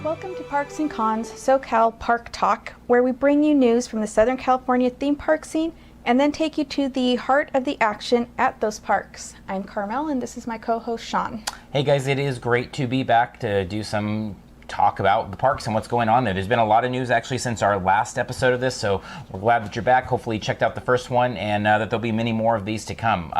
Welcome to Parks and Cons SoCal Park Talk, where we bring you news from the Southern California theme park scene and then take you to the heart of the action at those parks. I'm Carmel, and this is my co-host Sean. Hey guys, it is great to be back to do some talk about the parks and what's going on there. There's been a lot of news actually since our last episode of this, so we're glad that you're back. Hopefully you checked out the first one, and that there'll be many more of these to come.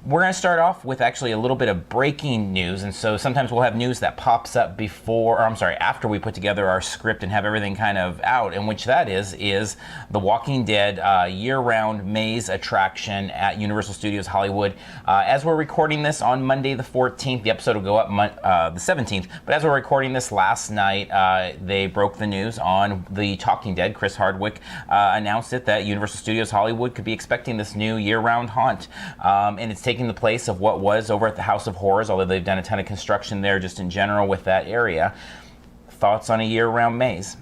We're going to start off with actually a little bit of breaking news, and so sometimes we'll have news that pops up after we put together our script and have everything kind of out, and which that is the Walking Dead year-round maze attraction at Universal Studios Hollywood. As we're recording this on Monday the 14th, the episode will go up the 17th, but as we're recording this last night, they broke the news on the Talking Dead. Chris Hardwick announced it that Universal Studios Hollywood could be expecting this new year-round haunt, and it's taking the place of what was over at the House of Horrors, although they've done a ton of construction there just in general with that area. Thoughts on a year-round maze?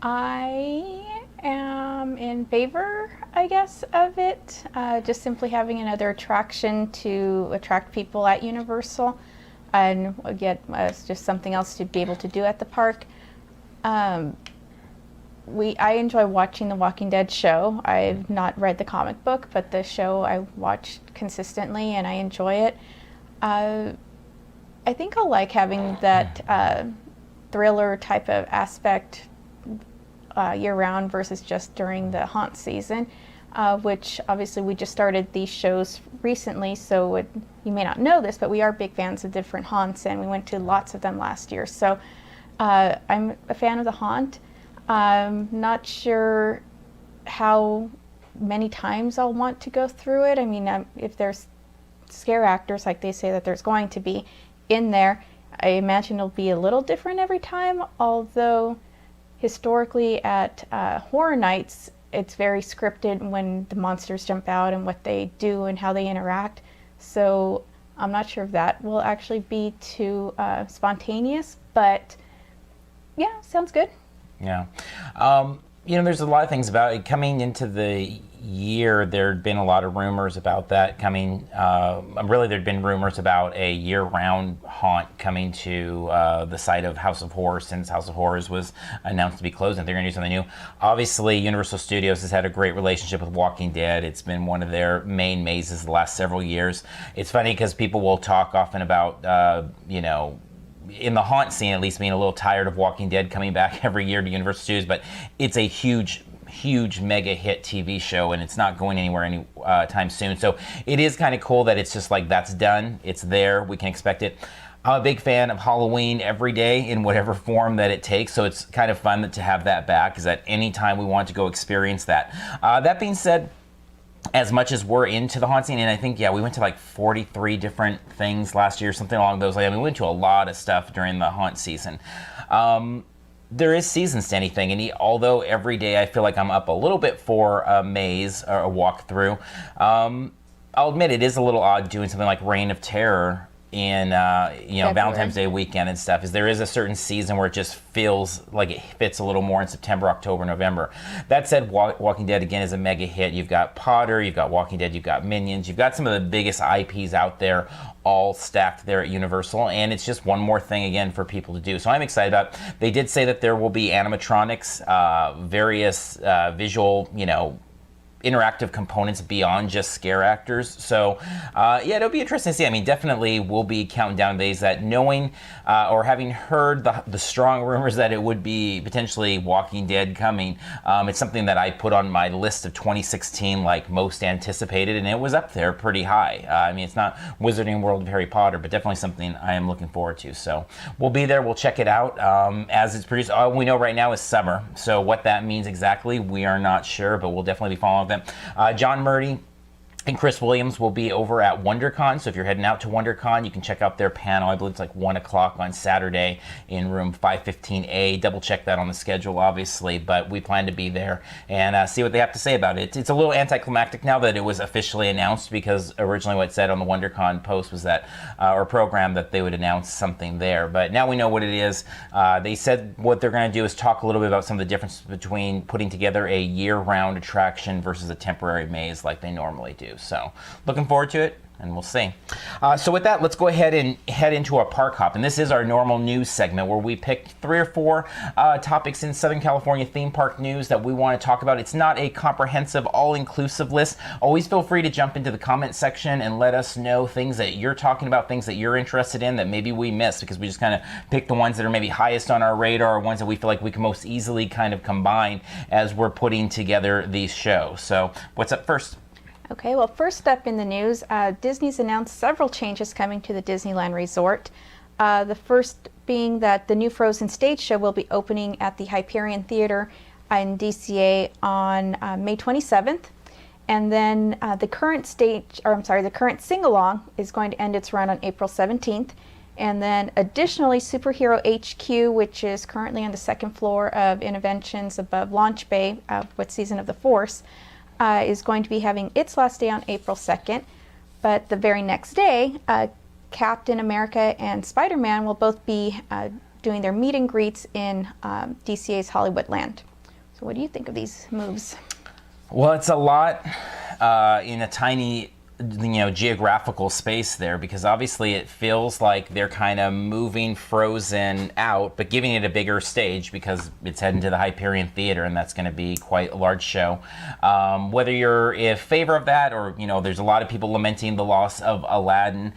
I am in favor, I guess, of it. Just simply having another attraction to attract people at Universal. And again, it's just something else to be able to do at the park. I enjoy watching the Walking Dead show. I've not read the comic book, but the show I watch consistently and I enjoy it. I think I'll like having that thriller type of aspect year-round versus just during the haunt season. Which obviously we just started these shows recently, so you may not know this, but we are big fans of different haunts, and we went to lots of them last year. So I'm a fan of the haunt. I'm not sure how many times I'll want to go through it. I mean, if there's scare actors, like they say that there's going to be in there, I imagine it'll be a little different every time, although historically at Horror Nights, it's very scripted when the monsters jump out and what they do and how they interact. So I'm not sure if that will actually be too spontaneous, but yeah, sounds good. Yeah. There's a lot of things about it. Coming into the year, there'd been a lot of rumors about that coming. Really, there'd been rumors about a year-round haunt coming to the site of House of Horrors since House of Horrors was announced to be closed and they're going to do something new. Obviously, Universal Studios has had a great relationship with Walking Dead. It's been one of their main mazes the last several years. It's funny because people will talk often about, in the haunt scene at least, being a little tired of Walking Dead coming back every year to Universal Studios, but it's a huge mega hit TV show and it's not going anywhere anytime soon. So it is kind of cool that it's just like that's done, it's there, we can expect it. I'm a big fan of Halloween every day in whatever form that it takes, so it's kind of fun to have that back, is that anytime we want to go experience that. That being said, as much as we're into the haunt scene, and I think, we went to like 43 different things last year, something along those lines. I mean, we went to a lot of stuff during the haunt season. There is seasons to anything, and although every day I feel like I'm up a little bit for a maze or a walkthrough, I'll admit it is a little odd doing something like Reign of Terror in Valentine's Day weekend and stuff. Is there is a certain season where it just feels like it fits a little more in September, October, November. That said, Walking Dead again is a mega hit. You've got Potter, you've got Walking Dead, you've got Minions, you've got some of the biggest IPs out there all stacked there at Universal, and it's just one more thing again for people to do. So I'm excited about it. They did say that there will be animatronics, various visual, interactive components beyond just scare actors. So it'll be interesting to see. I mean, definitely we'll be counting down days that, knowing or having heard the strong rumors that it would be potentially Walking Dead coming, it's something that I put on my list of 2016 like most anticipated, and it was up there pretty high. I mean, it's not Wizarding World of Harry Potter, but definitely something I am looking forward to. So we'll be there, we'll check it out as it's produced. All we know right now is summer, so what that means exactly, we are not sure, but we'll definitely be following them. John Murdy and Chris Williams will be over at WonderCon, so if you're heading out to WonderCon, you can check out their panel. I believe it's like 1 o'clock on Saturday in room 515A. Double check that on the schedule, obviously, but we plan to be there and see what they have to say about it. It's a little anticlimactic now that it was officially announced, because originally what it said on the WonderCon post was that, or program, that they would announce something there. But now we know what it is. They said what they're going to do is talk a little bit about some of the differences between putting together a year-round attraction versus a temporary maze like they normally do. So looking forward to it. and we'll see. So with that, let's go ahead and head into our park hop. And this is our normal news segment where we pick 3 or 4 topics in Southern California theme park news that we want to talk about. It's not a comprehensive, all-inclusive list. Always feel free to jump into the comment section and let us know things that you're talking about, things that you're interested in that maybe we missed, because we just kind of pick the ones that are maybe highest on our radar, or ones that we feel like we can most easily kind of combine as we're putting together these shows. So what's up first? Okay, well, first up in the news, Disney's announced several changes coming to the Disneyland Resort. The first being that the new Frozen stage show will be opening at the Hyperion Theater in DCA on May 27th. And then the current sing-along is going to end its run on April 17th. And then additionally, Superhero HQ, which is currently on the 2nd floor of Innoventions above Launch Bay with Season of the Force, is going to be having its last day on April 2nd. But the very next day, Captain America and Spider-Man will both be doing their meet and greets in DCA's Hollywoodland. So what do you think of these moves? Well, it's a lot in a tiny geographical space there, because obviously it feels like they're kind of moving Frozen out, but giving it a bigger stage because it's heading to the Hyperion Theater, and that's going to be quite a large show. Whether you're in favor of that, or there's a lot of people lamenting the loss of Aladdin,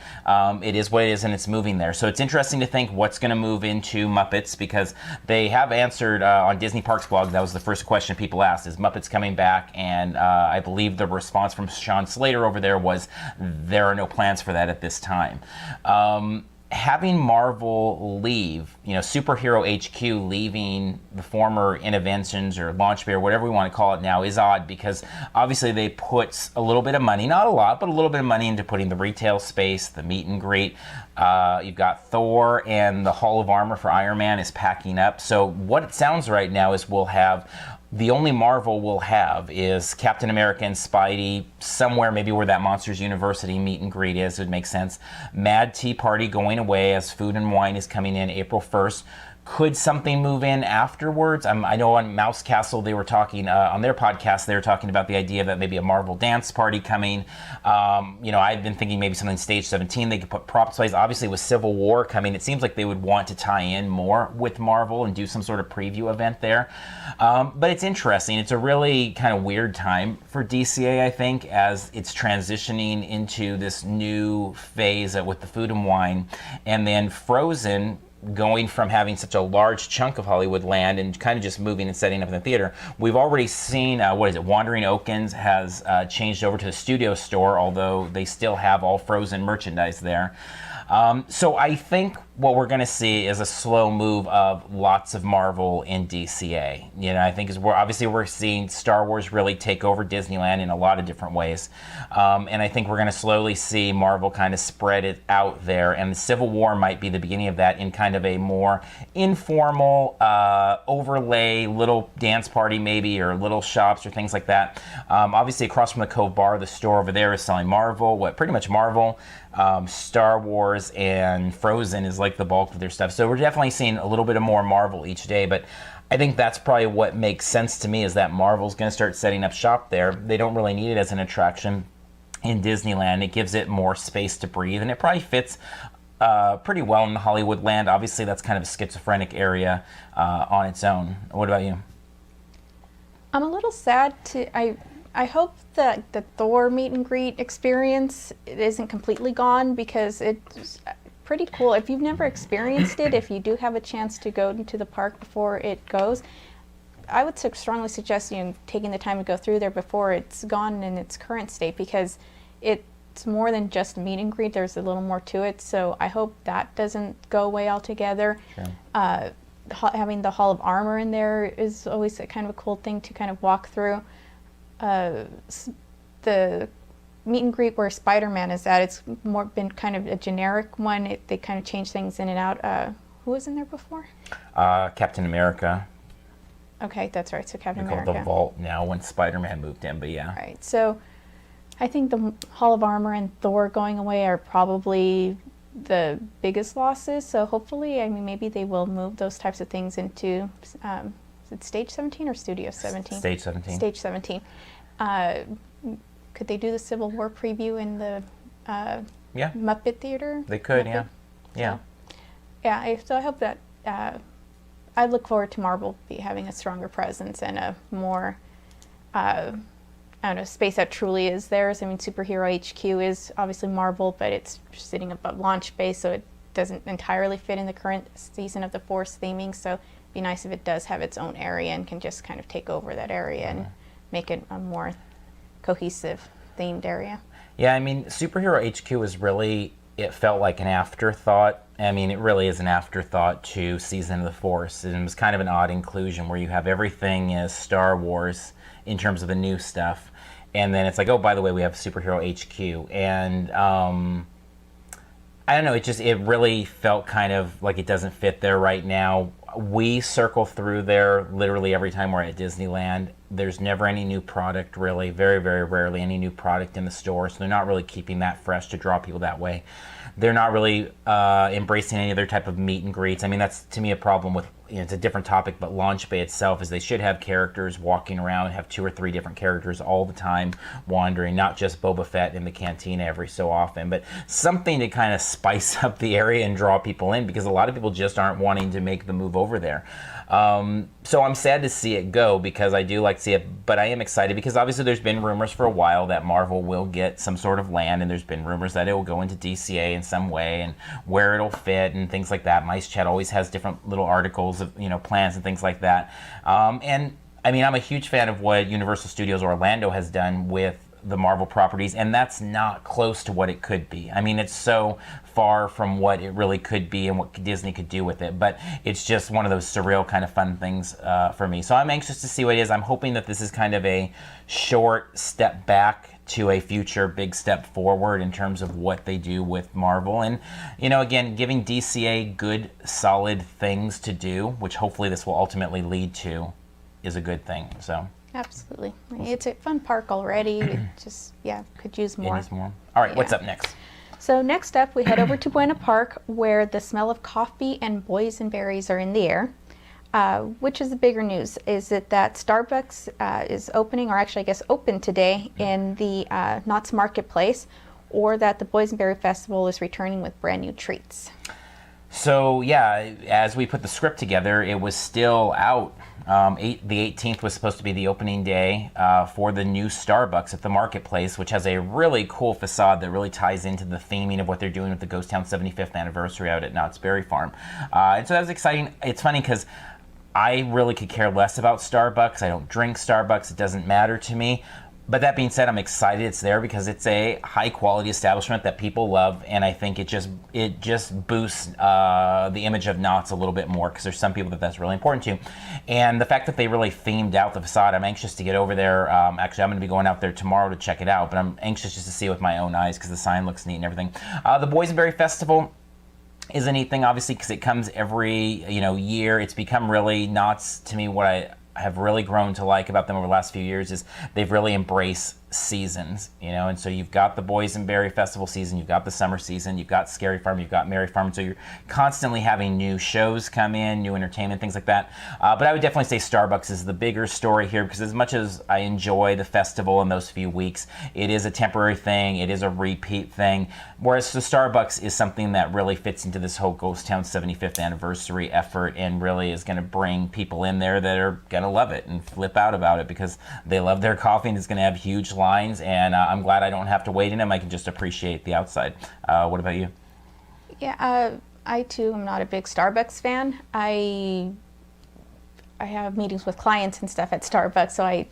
it is what it is, and it's moving there. So it's interesting to think what's going to move into Muppets, because they have answered on Disney Parks blog. That was the first question people asked: is Muppets coming back? And I believe the response from Sean Slater over there was there are no plans for that at this time. Having Marvel leave, Superhero HQ leaving the former Innoventions or Launch Bay or whatever we want to call it now, is odd, because obviously they put a little bit of money, not a lot, but a little bit of money into putting the retail space, the meet and greet. You've got Thor, and the Hall of Armor for Iron Man is packing up. So what it sounds right now is the only Marvel we'll have is Captain America and Spidey somewhere, maybe where that Monsters University meet and greet is. It would make sense. Mad Tea Party going away as Food and Wine is coming in April 1st. Could something move in afterwards? I know on Mouse Castle they were talking, on their podcast, they were talking about the idea that maybe a Marvel dance party coming. I've been thinking maybe something Stage 17, they could put prop plays. Obviously with Civil War coming, it seems like they would want to tie in more with Marvel and do some sort of preview event there. But it's interesting. It's a really kind of weird time for DCA, I think, as it's transitioning into this new phase with the Food and Wine. And then Frozen going from having such a large chunk of Hollywood land and kind of just moving and setting up in the theater. We've already seen, Wandering Oakens has changed over to the studio store, although they still have all Frozen merchandise there. So I think what we're going to see is a slow move of lots of Marvel in DCA. I think we're seeing Star Wars really take over Disneyland in a lot of different ways. And I think we're going to slowly see Marvel kind of spread it out there. And the Civil War might be the beginning of that in kind of a more informal overlay, little dance party maybe, or little shops or things like that. Obviously across from the Cove Bar, the store over there is selling pretty much Marvel. Star Wars and Frozen is like the bulk of their stuff. So we're definitely seeing a little bit of more Marvel each day, but I think that's probably what makes sense to me, is that Marvel's going to start setting up shop there. They don't really need it as an attraction in Disneyland. It gives it more space to breathe, and it probably fits pretty well in the Hollywood land. Obviously, that's kind of a schizophrenic area on its own. What about you? I'm a little sad I hope that the Thor meet and greet experience isn't completely gone, because it's pretty cool. If you've never experienced it, if you do have a chance to go into the park before it goes, I would strongly suggest taking the time to go through there before it's gone in its current state, because it's more than just meet and greet. There's a little more to it. So I hope that doesn't go away altogether. Sure. Having the Hall of Armor in there is always a kind of a cool thing to kind of walk through. The meet and greet where Spider-Man is at, it's more been kind of a generic one. They kind of change things in and out. Who was in there before? Captain America. Okay, that's right. So Captain They call America. it the Vault now when Spider-Man moved in, but yeah. Right. So I think the Hall of Armor and Thor going away are probably the biggest losses. So hopefully, maybe they will move those types of things into is it Stage 17 or Studio 17? Stage 17. Stage 17. Could they do the Civil War preview in the Yeah, Muppet Theater. they could. Muppet. Yeah. So I hope that I look forward to Marvel having a stronger presence and a more I don't know, space that truly is theirs. I mean, Superhero HQ is obviously Marvel, but it's sitting above launch base, so it doesn't entirely fit in the current season of the Force theming. So it'd be nice if it does have its own area and can just kind of take over that area and make it a more cohesive themed area. Yeah, I mean, Superhero HQ is really, it felt like an afterthought. I mean, it really is an afterthought to Season of the Force. And it was kind of an odd inclusion where you have everything as Star Wars in terms of the new stuff. And then it's like, oh, by the way, we have Superhero HQ. And I don't know, it really felt kind of like it doesn't fit there right now. We circle through there literally every time we're at Disneyland. There's never any new product, really. Very, very rarely any new product in the store. So they're not really keeping that fresh to draw people that way. They're not really embracing any other type of meet and greets. I mean, that's to me a problem with, it's a different topic, but Launch Bay itself is they should have characters walking around, have 2 or 3 different characters all the time wandering, not just Boba Fett in the cantina every so often, but something to kind of spice up the area and draw people in, because a lot of people just aren't wanting to make the move over there. So I'm sad to see it go, because I do like to see it, but I am excited because obviously there's been rumors for a while that Marvel will get some sort of land, and there's been rumors that it will go into DCA in some way and where it'll fit and things like that. Mice Chat always has different little articles of, plans and things like that. And I mean, I'm a huge fan of what Universal Studios Orlando has done with the Marvel properties, and that's not close to what it could be. I mean, it's so far from what it really could be and what Disney could do with it, but it's just one of those surreal kind of fun things for me. So I'm anxious to see what it is. I'm hoping that this is kind of a short step back to a future big step forward in terms of what they do with Marvel. And, again, giving DCA good, solid things to do, which hopefully this will ultimately lead to, is a good thing. So absolutely. It's a fun park already. It just, could use more. It needs more. All right, what's up next? So next up, we head over to Buena Park, where the smell of coffee and boysenberries are in the air. Which is the bigger news? Is it that Starbucks is opening, or actually I guess opened today in the Knott's Marketplace, or that the Boysenberry Festival is returning with brand new treats? So yeah, as we put the script together, it was still out. The 18th was supposed to be the opening day for the new Starbucks at the Marketplace, which has a really cool facade that really ties into the theming of what they're doing with the Ghost Town 75th anniversary out at Knott's Berry Farm. And so that was exciting. It's funny because I really could care less about Starbucks. I don't drink Starbucks. It doesn't matter to me. But that being said, I'm excited it's there because it's a high quality establishment that people love, and I think it just boosts the image of Knott's a little bit more, because there's some people that's really important to. And the fact that they really themed out the facade, I'm anxious to get over there. Actually, I'm going to be going out there tomorrow to check it out, but I'm anxious just to see it with my own eyes because the sign looks neat and everything. The Boysenberry Festival is a neat thing, obviously, because it comes every year. It's become really Knott's, to me, what I have really grown to like about them over the last few years is they've really embraced seasons, and so you've got the Boysenberry Festival season, you've got the summer season, you've got Scary Farm, you've got Merry Farm, so you're constantly having new shows come in, new entertainment, things like that. But I would definitely say Starbucks is the bigger story here, because as much as I enjoy the festival in those few weeks, it is a temporary thing, it is a repeat thing, whereas the Starbucks is something that really fits into this whole Ghost Town 75th anniversary effort and really is going to bring people in there that are going to love it and flip out about it because they love their coffee, and it's going to have huge lines, and I'm glad I don't have to wait in them. I can just appreciate the outside. What about you? Yeah, I too am not a big Starbucks fan. I have meetings with clients and stuff at Starbucks, so I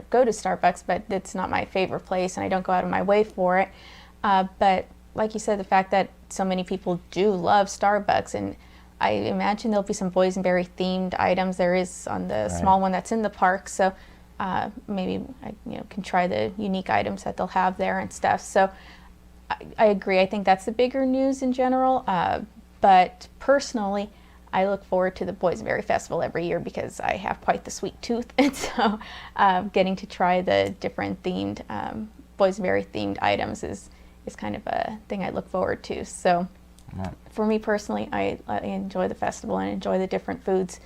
go to Starbucks, but it's not my favorite place, and I don't go out of my way for it. But like you said, the fact that so many people do love Starbucks, and I imagine there'll be some boysenberry themed items. There is on the small one that's in the park, so maybe I can try the unique items that they'll have there and stuff. So I agree. I think that's the bigger news in general. But personally, I look forward to the Boysenberry Festival every year because I have quite the sweet tooth, and so getting to try the different themed boysenberry themed items is kind of a thing I look forward to. So for me personally, I enjoy the festival and enjoy the different foods.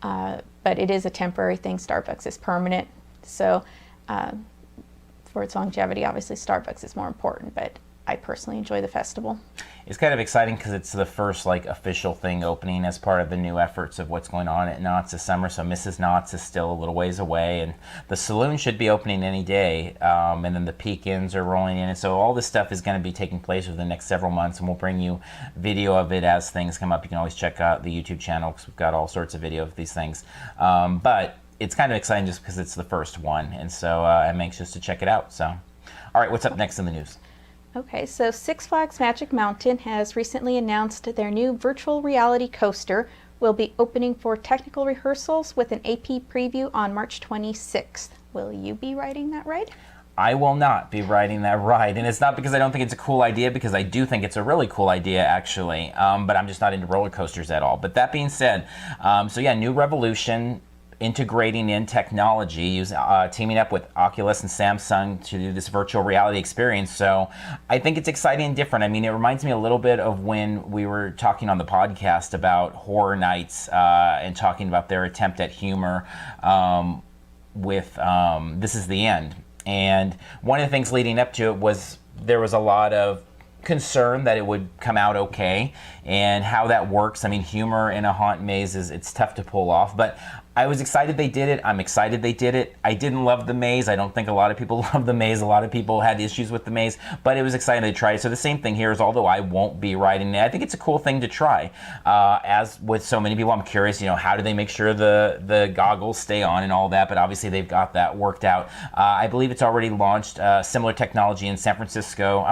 But it is a temporary thing. Starbucks is permanent. So for its longevity, obviously Starbucks is more important. But I personally enjoy the festival. It's kind of exciting because it's the first like official thing opening as part of the new efforts of what's going on at Knott's this summer. So Mrs. Knott's is still a little ways away, and the saloon should be opening any day. And then the peek-ins are rolling in, and so all this stuff is going to be taking place over the next several months. And we'll bring you video of it as things come up. You can always check out the YouTube channel because we've got all sorts of video of these things. But it's kind of exciting just because it's the first one, and so I'm anxious to check it out. So, all right, what's up next in the news? Okay, so Six Flags Magic Mountain has recently announced their new virtual reality coaster will be opening for technical rehearsals with an AP preview on March 26th. Will you be riding that ride? I will not be riding that ride, and it's not because I don't think it's a cool idea, because I do think it's a really cool idea, actually, but I'm just not into roller coasters at all. But that being said, so yeah, new Revolution, integrating in technology, teaming up with Oculus and Samsung to do this virtual reality experience. So I think it's exciting and different. I mean, it reminds me a little bit of when we were talking on the podcast about Horror Nights and talking about their attempt at humor with This Is the End. And one of the things leading up to it was there was a lot of concern that it would come out okay, and how that works. I mean, humor in a haunt maze it's tough to pull off, but I was excited they did it. I'm excited they did it. I didn't love the maze. I don't think a lot of people love the maze. A lot of people had issues with the maze, but it was exciting to try it. So the same thing here is, although I won't be riding it, I think it's a cool thing to try. As with so many people, I'm curious, how do they make sure the goggles stay on and all that, but obviously they've got that worked out. I believe it's already launched similar technology in San Francisco,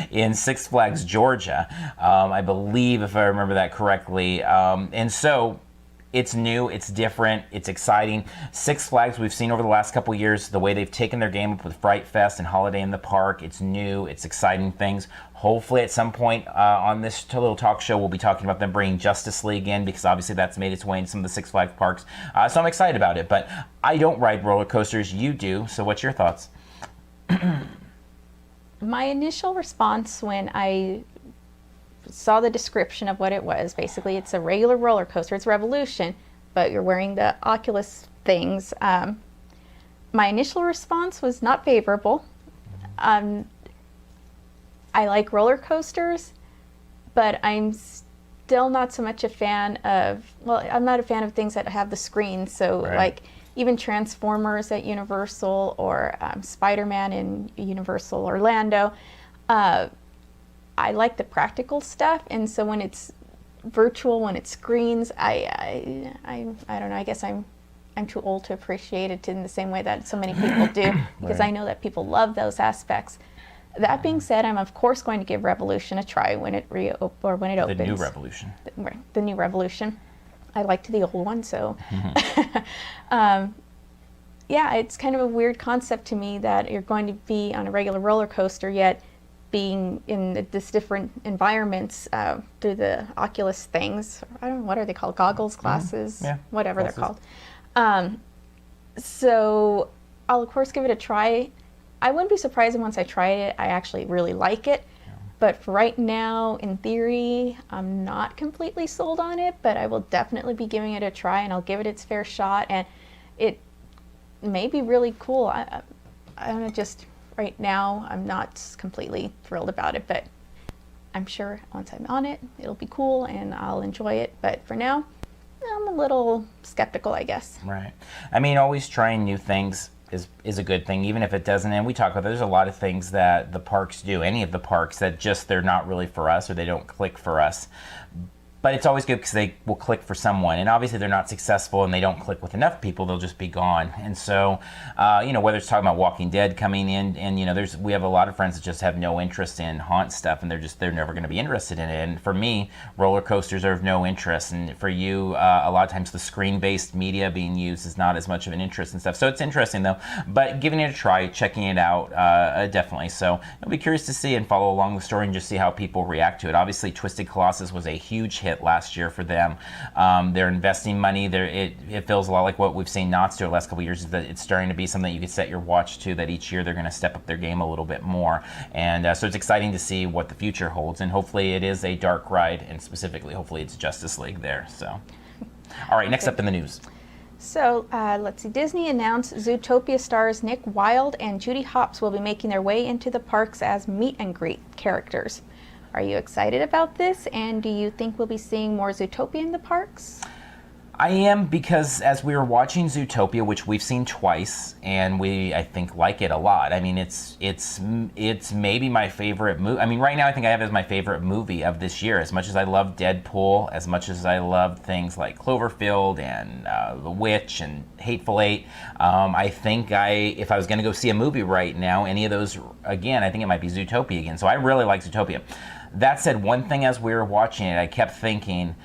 in Six Flags, Georgia, I believe, if I remember that correctly. And so it's new, it's different, it's exciting. Six Flags, we've seen over the last couple years, the way they've taken their game up with Fright Fest and Holiday in the Park. It's new, it's exciting things. Hopefully at some point on this little talk show, we'll be talking about them bringing Justice League in, because obviously that's made its way into some of the Six Flags parks. So I'm excited about it, but I don't ride roller coasters, you do, so what's your thoughts? My initial response when I saw the description of what it was, basically it's a regular roller coaster, it's Revolution, but you're wearing the Oculus things. My initial response was not favorable. I like roller coasters, but I'm still not so much a fan of, I'm not a fan of things that have the screen, so right. Like even Transformers at Universal, or Spider-Man in Universal Orlando. I like the practical stuff, and so when it's virtual, when it screens, I don't know. I guess I'm too old to appreciate it in the same way that so many people do, because Right. I know that people love those aspects. That being said, I'm of course going to give Revolution a try when it opens. The new Revolution. The new Revolution. I liked the old one, so yeah, it's kind of a weird concept to me that you're going to be on a regular roller coaster, yet being in this different environments through the Oculus things. I don't know, what are they called? Goggles, glasses, Yeah, whatever glasses. they're called. So I'll of course give it a try. I wouldn't be surprised if once I try it, I actually really like it. But for right now, in theory, I'm not completely sold on it, but I will definitely be giving it a try, and I'll give it its fair shot, and it may be really cool. I don't know, just right now, I'm not completely thrilled about it, but I'm sure once I'm on it, it'll be cool and I'll enjoy it. But for now, I'm a little skeptical, I guess. Right. I mean, always trying new things is a good thing, even if it doesn't. And we talk about, there's a lot of things that the parks do, any of the parks, that just they're not really for us, or they don't click for us. But it's always good because they will click for someone. And obviously they're not successful and they don't click with enough people, they'll just be gone. And so, whether it's talking about Walking Dead coming in, and we have a lot of friends that just have no interest in haunt stuff, and they're never going to be interested in it. And for me, roller coasters are of no interest. And for you, a lot of times the screen-based media being used is not as much of an interest and stuff. So it's interesting though, but giving it a try, checking it out, definitely. So I'll be curious to see and follow along the story and just see how people react to it. Obviously, Twisted Colossus was a huge hit last year for them. They're investing money. It feels a lot like what we've seen Knott's do the last couple of years, is that it's starting to be something you could set your watch to, that each year they're going to step up their game a little bit more. And so it's exciting to see what the future holds. And hopefully it is a dark ride, and specifically, hopefully it's Justice League there. So, all right, next up in the news. So let's see. Disney announced Zootopia stars Nick Wilde and Judy Hopps will be making their way into the parks as meet and greet characters. Are you excited about this? And do you think we'll be seeing more Zootopia in the parks? I am, because as we were watching Zootopia, which we've seen twice, and I think like it a lot. I mean, it's maybe my favorite movie. I mean, right now I think I have it as my favorite movie of this year. As much as I love Deadpool, as much as I love things like Cloverfield and The Witch and Hateful Eight, I think if I was going to go see a movie right now, any of those again, I think it might be Zootopia again. So I really like Zootopia. That said, one thing as we were watching it, I kept thinking,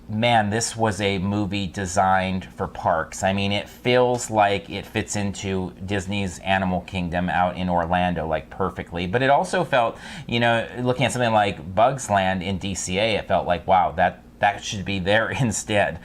man, this was a movie designed for parks. I mean, it feels like it fits into Disney's Animal Kingdom out in Orlando, like, perfectly. But it also felt, looking at something like Bugs Land in DCA, it felt like, wow, that should be there instead.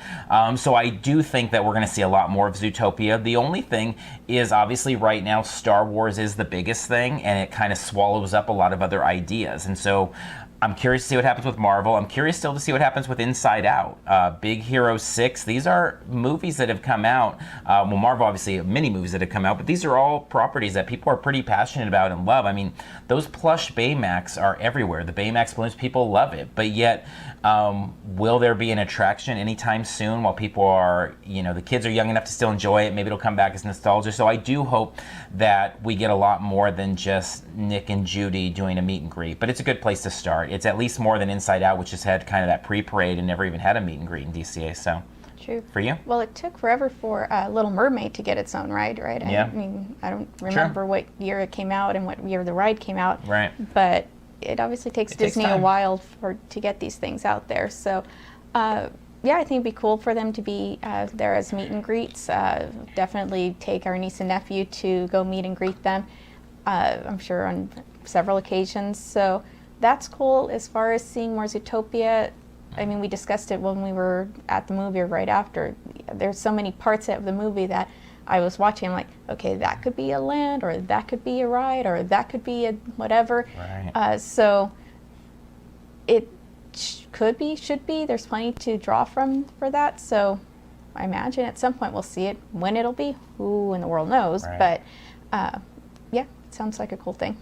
So I do think that we're going to see a lot more of Zootopia. The only thing is, obviously, right now, Star Wars is the biggest thing, and it kind of swallows up a lot of other ideas. And so I'm curious to see what happens with Marvel. I'm curious still to see what happens with Inside Out. Big Hero 6, these are movies that have come out. Well, Marvel, obviously, many movies that have come out, but these are all properties that people are pretty passionate about and love. I mean, those plush Baymax are everywhere. The Baymax balloons, people love it. But yet, will there be an attraction anytime soon while people are, the kids are young enough to still enjoy it? Maybe it'll come back as nostalgia. So I do hope that we get a lot more than just Nick and Judy doing a meet and greet. But it's a good place to start. It's at least more than Inside Out, which has had kind of that pre-parade and never even had a meet and greet in DCA. So, true. For you? Well, it took forever for Little Mermaid to get its own ride, right? Yeah. I mean, I don't remember what year it came out and what year the ride came out. Right. But it obviously takes Disney a while to get these things out there. So, yeah, I think it'd be cool for them to be there as meet and greets. Definitely take our niece and nephew to go meet and greet them. I'm sure on several occasions. So that's cool. As far as seeing more Zootopia, I mean, we discussed it when we were at the movie or right after. There's so many parts of the movie that I was watching. I'm like, okay, that could be a land, or that could be a ride, or that could be a whatever. Right. So it could be, should be. There's plenty to draw from for that. So I imagine at some point we'll see it. When it'll be, who in the world knows? Right. But yeah, it sounds like a cool thing.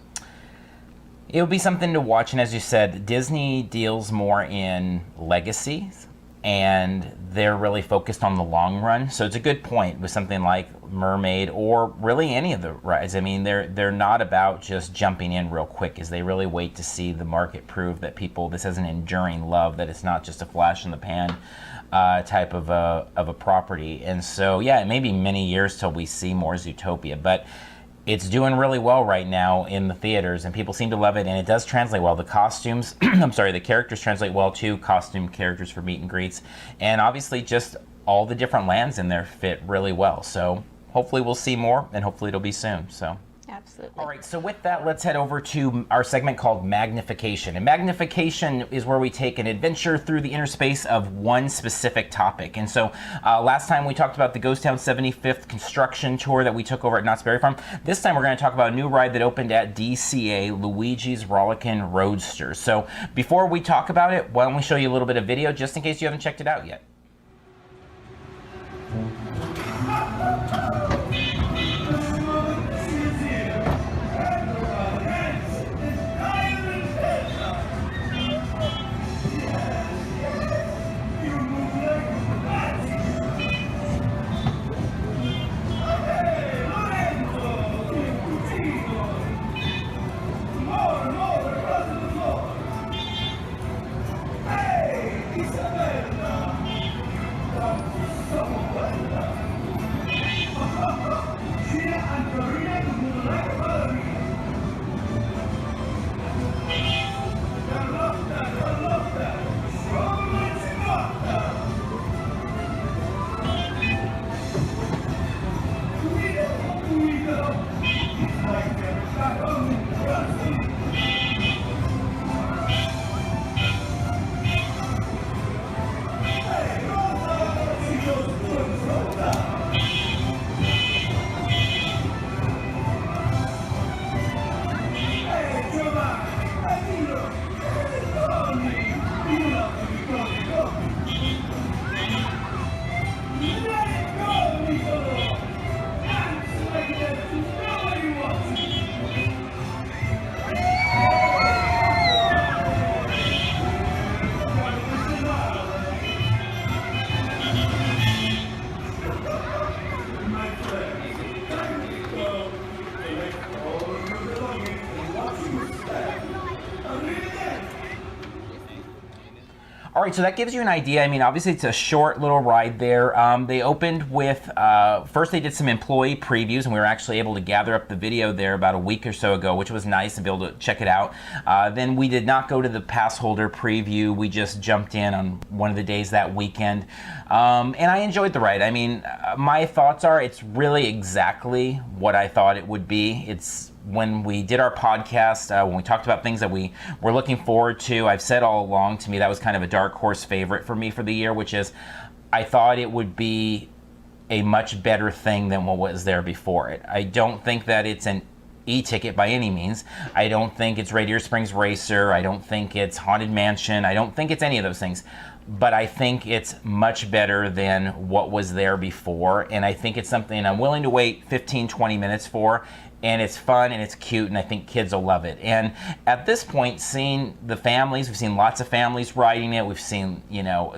It'll be something to watch, and as you said, Disney deals more in legacies, and they're really focused on the long run. So it's a good point with something like Mermaid, or really any of the rides. I mean, they're not about just jumping in real quick, as they really wait to see the market prove that this has an enduring love, that it's not just a flash in the pan type of a property. And so, yeah, it may be many years till we see more Zootopia, but it's doing really well right now in the theaters, and people seem to love it, and it does translate well. The costumes, the characters translate well too, costume characters for meet and greets, and obviously just all the different lands in there fit really well. So hopefully we'll see more, and hopefully it'll be soon. So. Absolutely. All right, so with that, let's head over to our segment called Magnification. And Magnification is where we take an adventure through the inner space of one specific topic. And so last time we talked about the Ghost Town 75th construction tour that we took over at Knott's Berry Farm. This time we're going to talk about a new ride that opened at DCA, Luigi's Rollickin Roadsters. So before we talk about it, why don't we show you a little bit of video just in case you haven't checked it out yet. Let it go! All right, so that gives you an idea. I mean, obviously it's a short little ride there. They opened with, first they did some employee previews, and we were actually able to gather up the video there about a week or so ago, which was nice to be able to check it out. Then we did not go to the pass holder preview. We just jumped in on one of the days that weekend. And I enjoyed the ride. I mean, my thoughts are it's really exactly what I thought it would be. It's when we did our podcast, when we talked about things that we were looking forward to, I've said all along, to me, that was kind of a dark horse favorite for me for the year, which is I thought it would be a much better thing than what was there before it. I don't think that it's an e-ticket by any means. I don't think it's Radiator Springs Racer. I don't think it's Haunted Mansion. I don't think it's any of those things. But I think it's much better than what was there before. And I think it's something I'm willing to wait 15, 20 minutes for. And it's fun and it's cute, and I think kids will love it. And at this point, seeing the families, we've seen lots of families riding it. We've seen, you know,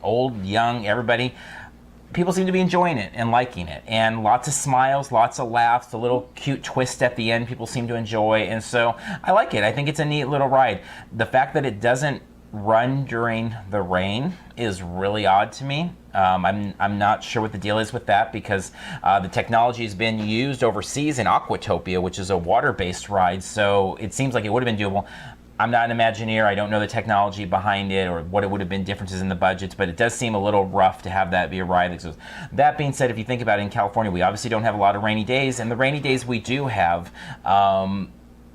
old, young, everybody. People seem to be enjoying it and liking it. And lots of smiles, lots of laughs, the little cute twist at the end people seem to enjoy. And so I like it. I think it's a neat little ride. The fact that it doesn't run during the rain is really odd to me. I'm not sure what the deal is with that, because the technology has been used overseas in Aquatopia, which is a water-based ride, so it seems like it would have been doable. I'm not an Imagineer. I don't know the technology behind it or what it would have been differences in the budgets, but it does seem a little rough to have that be a ride. That being said, if you think about it, in California, we obviously don't have a lot of rainy days, and the rainy days we do have,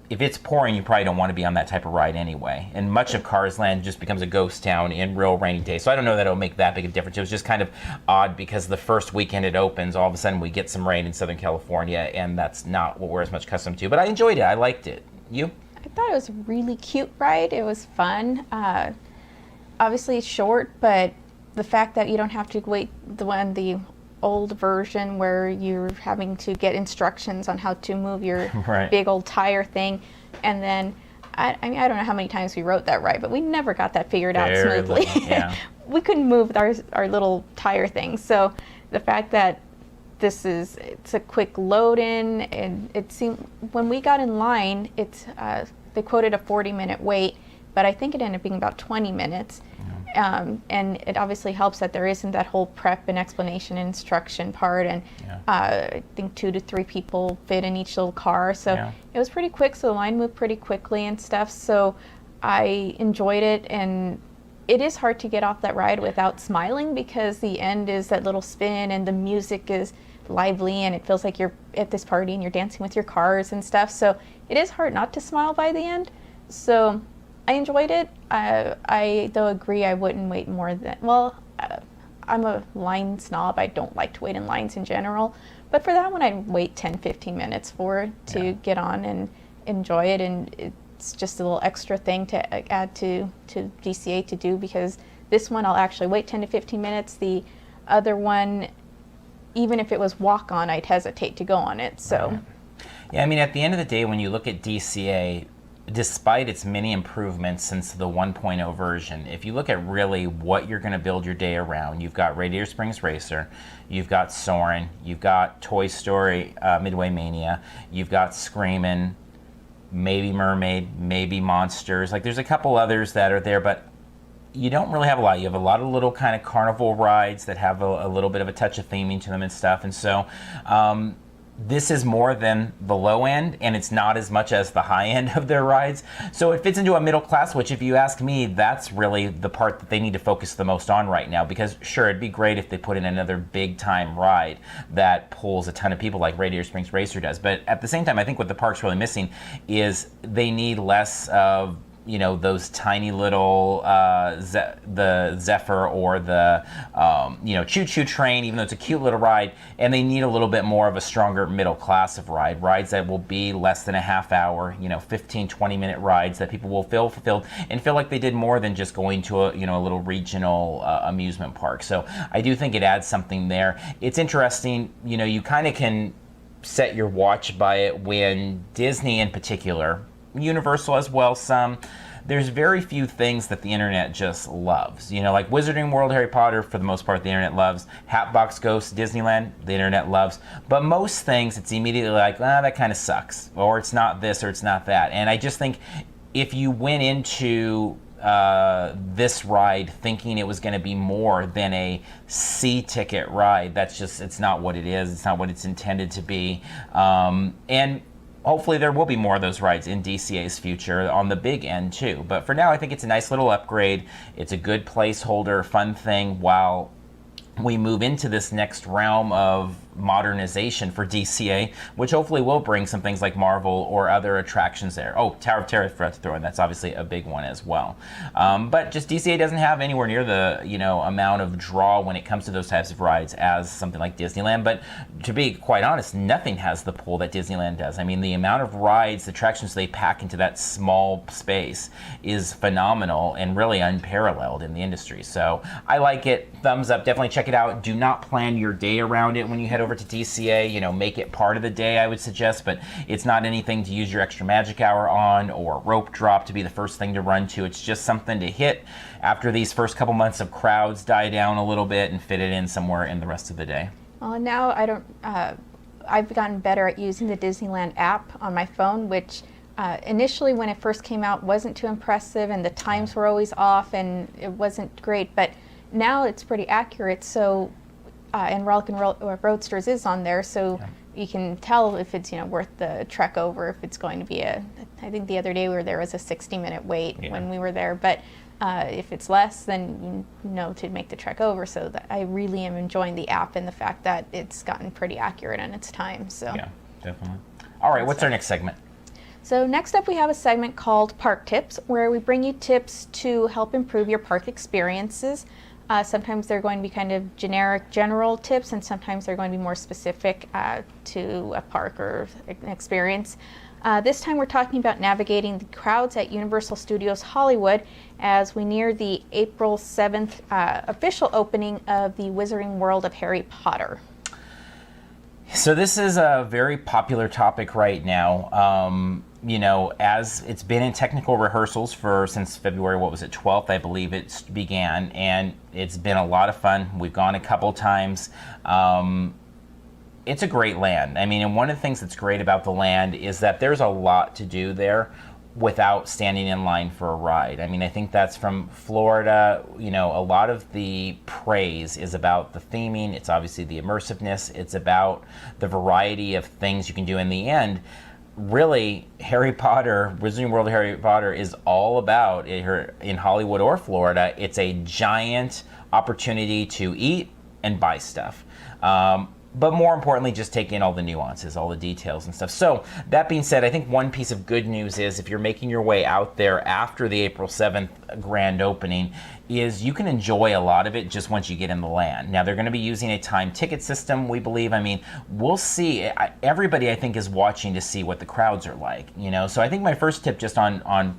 if it's pouring, you probably don't want to be on that type of ride anyway. And much of Cars Land just becomes a ghost town in real rainy days. So I don't know that it'll make that big a difference. It was just kind of odd because the first weekend it opens, all of a sudden we get some rain in Southern California, and that's not what we're as much accustomed to. But I enjoyed it. I liked it. You? I thought it was a really cute ride. It was fun. Obviously short, but the fact that you don't have to wait the old version where you're having to get instructions on how to move your right. big old tire thing, and then I mean, I don't know how many times we rode that ride, but we never got that figured out smoothly. Yeah. We couldn't move our little tire thing. So the fact that it's a quick load in, and it seemed when we got in line, they quoted a 40-minute wait, but I think it ended up being about 20 minutes. And it obviously helps that there isn't that whole prep and explanation and instruction part, and I think 2 to 3 people fit in each little car, so it was pretty quick, so the line moved pretty quickly and stuff, so I enjoyed it. And it is hard to get off that ride without smiling, because the end is that little spin and the music is lively and it feels like you're at this party and you're dancing with your cars and stuff, so it is hard not to smile by the end. So I enjoyed it. I though agree I wouldn't wait more than, I'm a line snob. I don't like to wait in lines in general. But for that one, I'd wait 10, 15 minutes for it to get on and enjoy it. And it's just a little extra thing to add to DCA to do, because this one I'll actually wait 10 to 15 minutes. The other one, even if it was walk-on, I'd hesitate to go on it. So, right. Yeah, I mean, at the end of the day, when you look at DCA, despite its many improvements since the 1.0 version, if you look at really what you're going to build your day around, you've got Radiator Springs Racer, you've got Soarin', you've got Toy Story Midway Mania, you've got Screamin', maybe Mermaid, maybe Monsters. Like, there's a couple others that are there, but you don't really have a lot. You have a lot of little kind of carnival rides that have a little bit of a touch of theming to them and stuff. And so this is more than the low end, and it's not as much as the high end of their rides. So it fits into a middle class, which, if you ask me, that's really the part that they need to focus the most on right now. Because sure, it'd be great if they put in another big time ride that pulls a ton of people like Radiator Springs Racer does. But at the same time, I think what the park's really missing is they need less of, you know, those tiny little the Zephyr or the Choo Choo Train, even though it's a cute little ride, and they need a little bit more of a stronger middle class of rides that will be less than a half hour, 15, 20-minute rides that people will feel fulfilled and feel like they did more than just going to a little regional amusement park. So I do think it adds something there. It's interesting, you kind of can set your watch by it when Disney in particular, Universal as well, there's very few things that the internet just loves. Like Wizarding World, Harry Potter, for the most part, the internet loves. Hatbox Ghost, Disneyland, the internet loves. But most things, it's immediately like, that kind of sucks. Or it's not this, or it's not that. And I just think if you went into this ride thinking it was going to be more than a C-ticket ride. That's just, it's not what it is. It's not what it's intended to be. And hopefully there will be more of those rides in DCA's future on the big end too. But for now, I think it's a nice little upgrade. It's a good placeholder, fun thing while we move into this next realm of modernization for DCA, which hopefully will bring some things like Marvel or other attractions there. Oh, Tower of Terror I forgot to throw in. That's obviously a big one as well. But just DCA doesn't have anywhere near the amount of draw when it comes to those types of rides as something like Disneyland. But to be quite honest, nothing has the pull that Disneyland does. I mean, the amount of rides, attractions they pack into that small space is phenomenal and really unparalleled in the industry. So I like it. Thumbs up. Definitely check it out. Do not plan your day around it when you head over to DCA. Make it part of the day, I would suggest, but it's not anything to use your extra magic hour on or rope drop to be the first thing to run to. It's just something to hit after these first couple months of crowds die down a little bit and fit it in somewhere in the rest of the day. Well, now I've gotten better at using the Disneyland app on my phone, which initially when it first came out wasn't too impressive and the times were always off and it wasn't great, but now it's pretty accurate. So and Rollickin Roadsters is on there, so you can tell if it's worth the trek over, if it's going to be I think the other day we were there was a 60-minute wait when we were there, but if it's less, then you know to make the trek over. So that I really am enjoying the app and the fact that it's gotten pretty accurate in its time. So yeah, definitely. All right, what's our next segment? So next up we have a segment called Park Tips, where we bring you tips to help improve your park experiences. Sometimes they're going to be kind of generic, general tips, and sometimes they're going to be more specific to a park or an experience. This time we're talking about navigating the crowds at Universal Studios Hollywood as we near the April 7th official opening of the Wizarding World of Harry Potter. So this is a very popular topic right now. As it's been in technical rehearsals since February, 12th, I believe it began, and it's been a lot of fun. We've gone a couple times. It's a great land. I mean, and one of the things that's great about the land is that there's a lot to do there without standing in line for a ride. I mean, I think that's from Florida. A lot of the praise is about the theming. It's obviously the immersiveness. It's about the variety of things you can do in the end. Really, Harry Potter, Wizarding World of Harry Potter is all about, in Hollywood or Florida, it's a giant opportunity to eat and buy stuff. But more importantly, just take in all the nuances, all the details and stuff. So that being said, I think one piece of good news is if you're making your way out there after the April 7th grand opening, is you can enjoy a lot of it just once you get in the land. Now, they're going to be using a time ticket system, we believe. I mean, we'll see. Everybody, I think, is watching to see what the crowds are like, So I think my first tip just on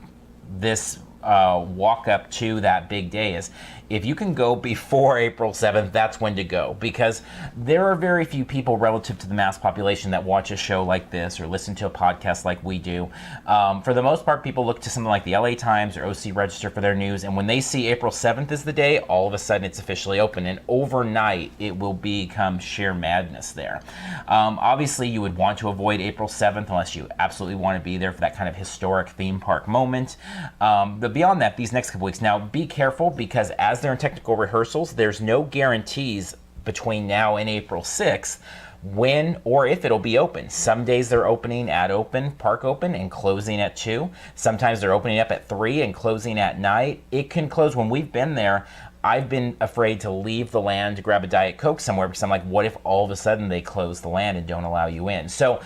this walk up to that big day is if you can go before April 7th, that's when to go, because there are very few people relative to the mass population that watch a show like this or listen to a podcast like we do. For the most part, people look to something like the LA Times or OC Register for their news, and when they see April 7th is the day, all of a sudden it's officially open, and overnight it will become sheer madness there. Obviously, you would want to avoid April 7th unless you absolutely want to be there for that kind of historic theme park moment. But beyond that, these next couple weeks, now be careful, because as they're in technical rehearsals, there's no guarantees between now and April 6th when or if it'll be open. Some days they're opening at park open and closing at 2. Sometimes they're opening up at 3 and closing at night. It can close. When we've been there, I've been afraid to leave the land to grab a Diet Coke somewhere, because I'm like, what if all of a sudden they close the land and don't allow you in? So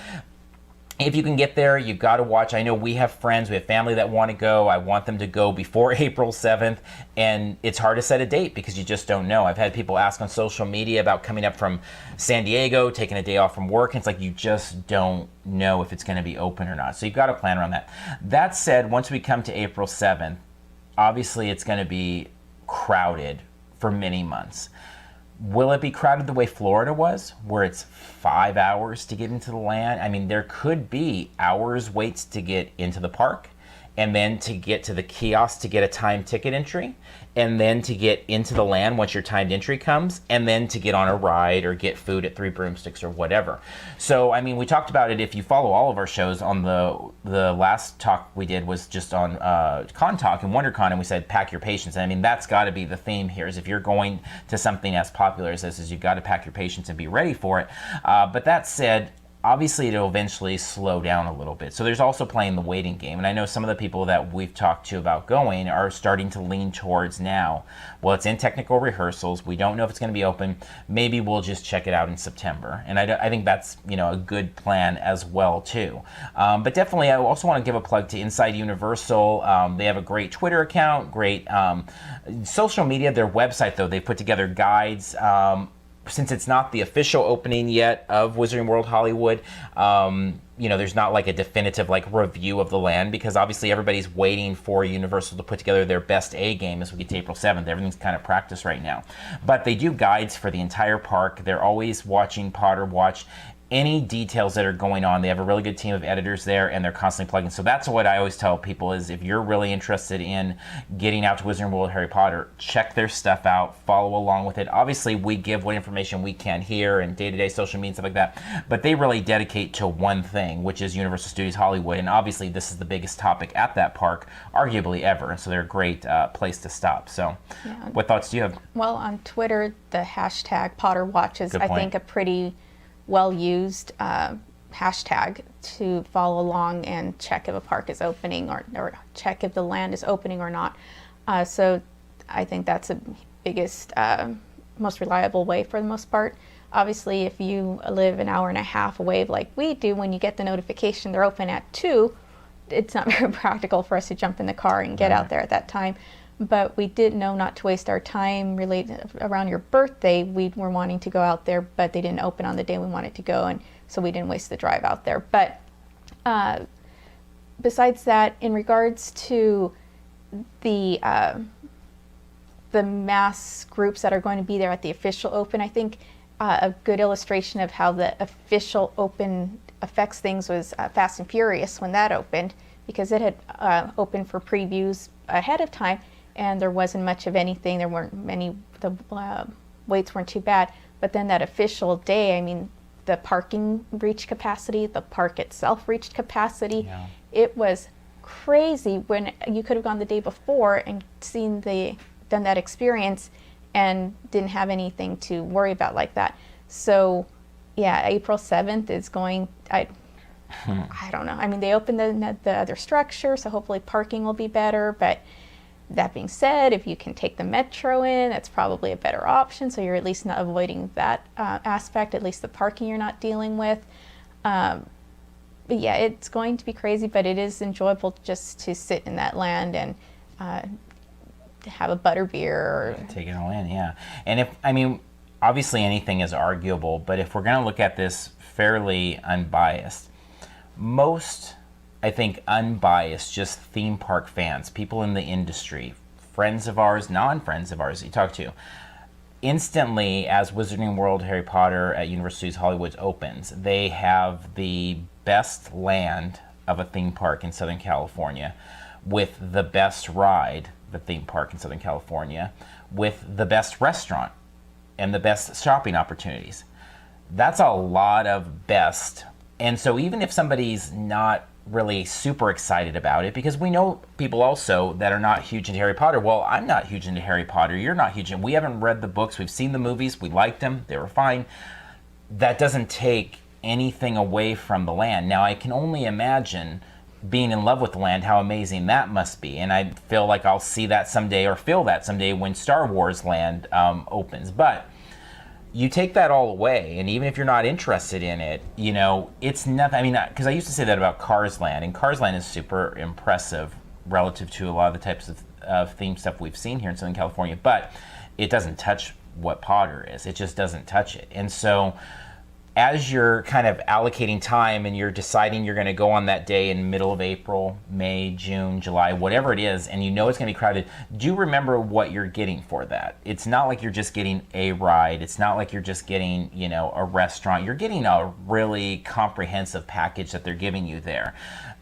if you can get there, you've got to watch. I know we have friends, we have family that want to go. I want them to go before April 7th, and it's hard to set a date because you just don't know. I've had people ask on social media about coming up from San Diego, taking a day off from work, and it's like you just don't know if it's going to be open or not. So you've got to plan around that. That said, once we come to April 7th, obviously it's going to be crowded for many months. Will it be crowded the way Florida was, where it's 5 hours to get into the land? I mean, there could be hours waits to get into the park and then to get to the kiosk to get a timed ticket entry, and then to get into the land once your timed entry comes, and then to get on a ride or get food at Three Broomsticks or whatever. So, I mean, we talked about it. If you follow all of our shows, on the last talk we did was just on Con Talk and WonderCon, and we said pack your patience. And I mean, that's got to be the theme here, is if you're going to something as popular as this, is you've got to pack your patience and be ready for it. But that said, obviously it'll eventually slow down a little bit. So there's also playing the waiting game. And I know some of the people that we've talked to about going are starting to lean towards now, well, it's in technical rehearsals. We don't know if it's going to be open. Maybe we'll just check it out in September. And I think that's, you know, a good plan as well, too. But definitely, I also want to give a plug to Inside Universal. They have a great Twitter account, great social media. Their website, though, they've put together guides. Since it's not the official opening yet of Wizarding World Hollywood, you know, there's not like a definitive like review of the land, because obviously everybody's waiting for Universal to put together their best A game as we get to April 7th. Everything's kind of practice right now. But they do guides for the entire park. They're always watching Potter Watch. Any details that are going on, they have a really good team of editors there, and they're constantly plugging. So that's what I always tell people, is if you're really interested in getting out to Wizarding World Harry Potter, check their stuff out, follow along with it. Obviously, we give what information we can here and day-to-day social media and stuff like that, but they really dedicate to one thing, which is Universal Studios Hollywood, and obviously this is the biggest topic at that park, arguably ever, so they're a great place to stop. So yeah. What thoughts do you have? Well, on Twitter, the hashtag Potter Watch is, I think, a pretty well-used hashtag to follow along and check if a park is opening, or check if the land is opening or not. So I think that's the biggest, most reliable way for the most part. Obviously, if you live an hour and a half away like we do, when you get the notification they're open at 2, it's not very practical for us to jump in the car and get out there at that time. But we did know not to waste our time related around your birthday. We were wanting to go out there, but they didn't open on the day we wanted to go, and so we didn't waste the drive out there. But besides that, in regards to the mass groups that are going to be there at the official open, I think a good illustration of how the official open affects things was Fast and Furious when that opened, because it had opened for previews ahead of time, and there wasn't much of anything. There weren't many, the waits weren't too bad. But then that official day, I mean, the parking reached capacity, the park itself reached capacity. Yeah. It was crazy when you could have gone the day before and done that experience and didn't have anything to worry about like that. So yeah, April 7th is going, I don't know. I mean, they opened the other structure, so hopefully parking will be better, but that being said, if you can take the metro in, that's probably a better option. So you're at least not avoiding that aspect, at least the parking you're not dealing with. But yeah, it's going to be crazy, but it is enjoyable just to sit in that land and have a butterbeer. Or take it all in, yeah. And obviously anything is arguable, but if we're going to look at this fairly unbiased, most, I think, unbiased, just theme park fans, people in the industry, friends of ours, non-friends of ours that you talk to, instantly, as Wizarding World Harry Potter at Universal Studios Hollywood opens, they have the best land of a theme park in Southern California, with the best ride, the theme park in Southern California, with the best restaurant and the best shopping opportunities. That's a lot of best. And so even if somebody's not really super excited about it, because we know people also that are not huge into Harry Potter. Well, I'm not huge into Harry Potter. You're not huge. And we haven't read the books. We've seen the movies. We liked them. They were fine. That doesn't take anything away from the land. Now, I can only imagine being in love with the land, how amazing that must be. And I feel like I'll see that someday, or feel that someday, when Star Wars Land opens. But you take that all away, and even if you're not interested in it, you know, it's nothing. I mean, because I used to say that about Cars Land, and Cars Land is super impressive relative to a lot of the types of theme stuff we've seen here in Southern California, but it doesn't touch what Potter is. It just doesn't touch it. And so as you're kind of allocating time and you're deciding you're going to go on that day in middle of April, May, June, July, whatever it is, and you know it's going to be crowded, do remember what you're getting for that. It's not like you're just getting a ride. It's not like you're just getting, a restaurant. You're getting a really comprehensive package that they're giving you there.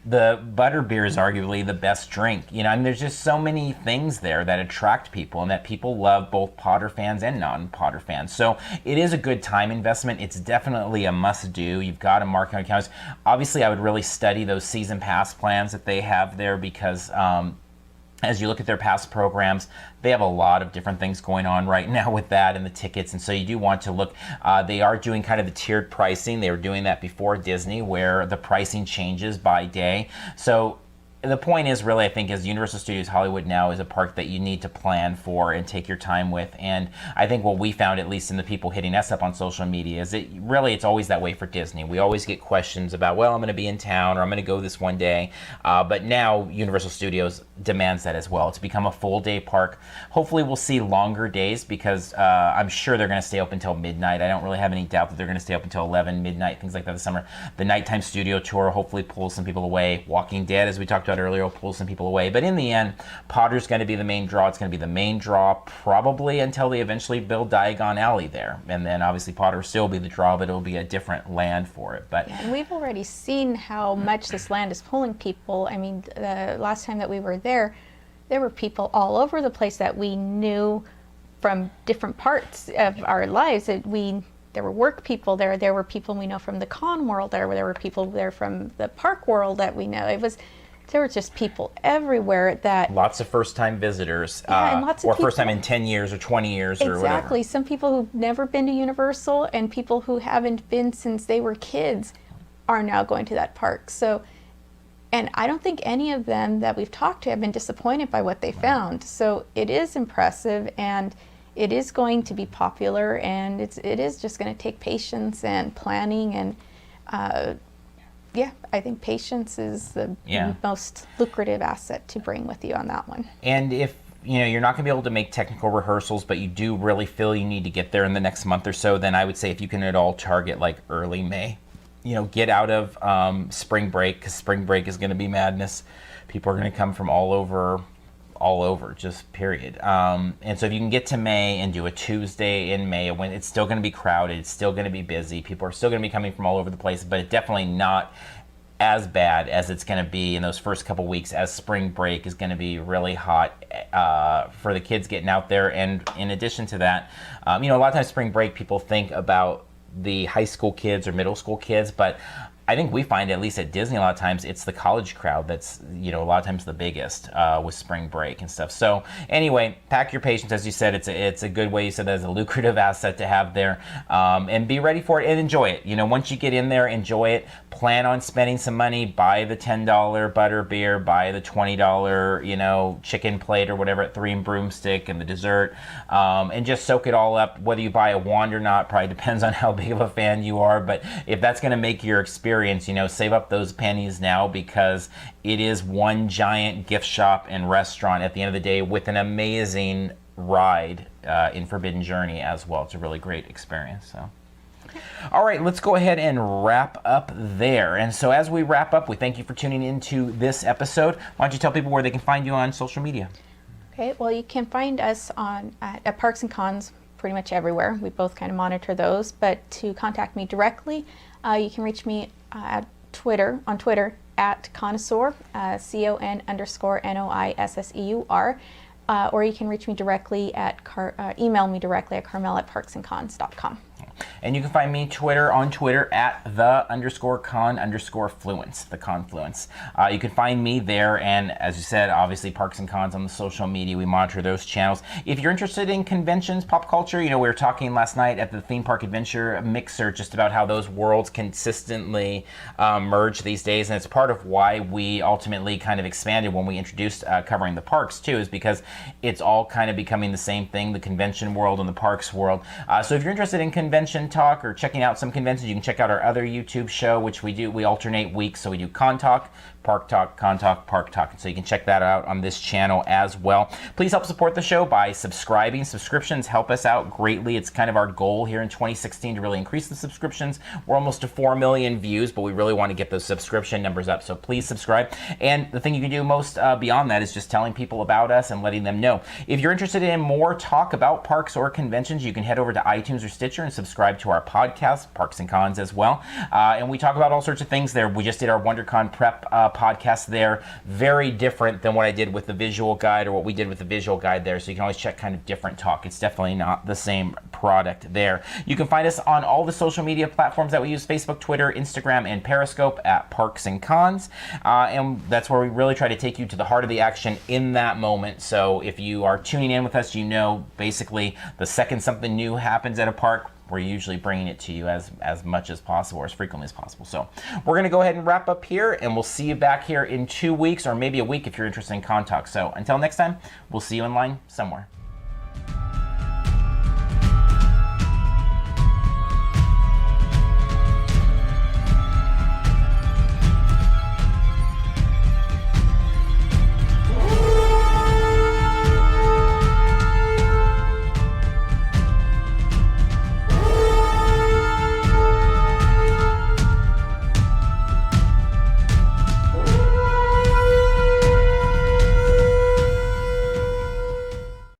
The butterbeer is arguably the best drink. You know, I mean, there's just so many things there that attract people and that people love, both Potter fans and non-Potter fans. So it is a good time investment. It's definitely a must-do. You've got to mark on accounts. Obviously, I would really study those season pass plans that they have there, because as you look at their past programs, they have a lot of different things going on right now with that and the tickets. And so you do want to look. They are doing kind of the tiered pricing. They were doing that before Disney, where the pricing changes by day. So the point is, really, I think, is Universal Studios Hollywood now is a park that you need to plan for and take your time with. And I think what we found, at least in the people hitting us up on social media, is it's always that way for Disney. We always get questions about, well, I'm going to be in town, or I'm going to go this one day. But now Universal Studios demands that as well. It's become a full day park. Hopefully we'll see longer days, because I'm sure they're going to stay open until midnight. I don't really have any doubt that they're going to stay open until 11, midnight, things like that this summer. The nighttime studio tour hopefully pulls some people away. Walking Dead, as we talked about earlier, will pull some people away. But in the end, Potter's going to be the main draw. It's going to be the main draw probably until they eventually build Diagon Alley there. And then obviously Potter will still be the draw, but it'll be a different land for it. But and we've already seen how much this land is pulling people. I mean, the last time that we were there were people all over the place that we knew from different parts of our lives. There were work people there. There were people we know from the con world there. There were people there from the park world that we know. There were just people everywhere that... Lots of first-time visitors, and lots of or people, first time in 10 years or 20 years or whatever. Exactly. Some people who've never been to Universal and people who haven't been since they were kids are now going to that park. So, and I don't think any of them that we've talked to have been disappointed by what they found. So it is impressive, and it is going to be popular, and it is just going to take patience and planning, and I think patience is the most lucrative asset to bring with you on that one. And if you're not going to be able to make technical rehearsals, but you do really feel you need to get there in the next month or so, then I would say if you can at all target like early May. Get out of spring break, because spring break is going to be madness. People are going to come from all over, just period. And so if you can get to May and do a Tuesday in May, when it's still going to be crowded, it's still going to be busy, people are still going to be coming from all over the place, but it's definitely not as bad as it's going to be in those first couple weeks, as spring break is going to be really hot for the kids getting out there. And in addition to that, a lot of times spring break, people think about the high school kids or middle school kids, but I think we find, at least at Disney, a lot of times it's the college crowd that's, a lot of times the biggest with spring break and stuff. So anyway, pack your patience. As you said, it's a good way. You said that as a lucrative asset to have there, and be ready for it and enjoy it. Once you get in there, enjoy it. Plan on spending some money. Buy the $10 butter beer. Buy the $20, chicken plate or whatever at 3 and Broomstick and the dessert, and just soak it all up. Whether you buy a wand or not probably depends on how big of a fan you are. But if that's going to make your experience, save up those pennies now, because it is one giant gift shop and restaurant at the end of the day, with an amazing ride in Forbidden Journey as well. It's a really great experience. So, all right, let's go ahead and wrap up there. And so as we wrap up, we thank you for tuning into this episode. Why don't you tell people where they can find you on social media? Okay, well, you can find us at Parks and Cons pretty much everywhere. We both kind of monitor those. But to contact me directly, you can reach me on Twitter at Connoisseur, CON_NOISSEUR, or you can reach me directly email me directly at carmel@parksandcons.com. And you can find me on Twitter at _con_fluence, the Confluence. You can find me there, and as you said, obviously Parks and Cons on the social media. We monitor those channels. If you're interested in conventions, pop culture, we were talking last night at the Theme Park Adventure Mixer just about how those worlds consistently merge these days, and it's part of why we ultimately kind of expanded when we introduced covering the parks too, is because it's all kind of becoming the same thing, the convention world and the parks world. So if you're interested in convention talk or checking out some conventions, you can check out our other YouTube show, which we do. We alternate weeks, so we do Con Talk, Park Talk, Con Talk, Park Talk. So you can check that out on this channel as well. Please help support the show by subscribing. Subscriptions help us out greatly. It's kind of our goal here in 2016 to really increase the subscriptions. We're almost to 4 million views, but we really want to get those subscription numbers up. So please subscribe. And the thing you can do most beyond that is just telling people about us and letting them know. If you're interested in more talk about parks or conventions, you can head over to iTunes or Stitcher and subscribe subscribe to our podcast, Parks and Cons, as well. And we talk about all sorts of things there. We just did our WonderCon prep podcast there. Very different than what I did with the visual guide or what we did with the visual guide there. So you can always check kind of different talk. It's definitely not the same product there. You can find us on all the social media platforms that we use, Facebook, Twitter, Instagram, and Periscope at Parks and Cons. And that's where we really try to take you to the heart of the action in that moment. So if you are tuning in with us, you know basically the second something new happens at a park, we're usually bringing it to you as much as possible, or as frequently as possible. So we're going to go ahead and wrap up here, and we'll see you back here in 2 weeks, or maybe a week if you're interested in Con Talk. So until next time, we'll see you in line somewhere.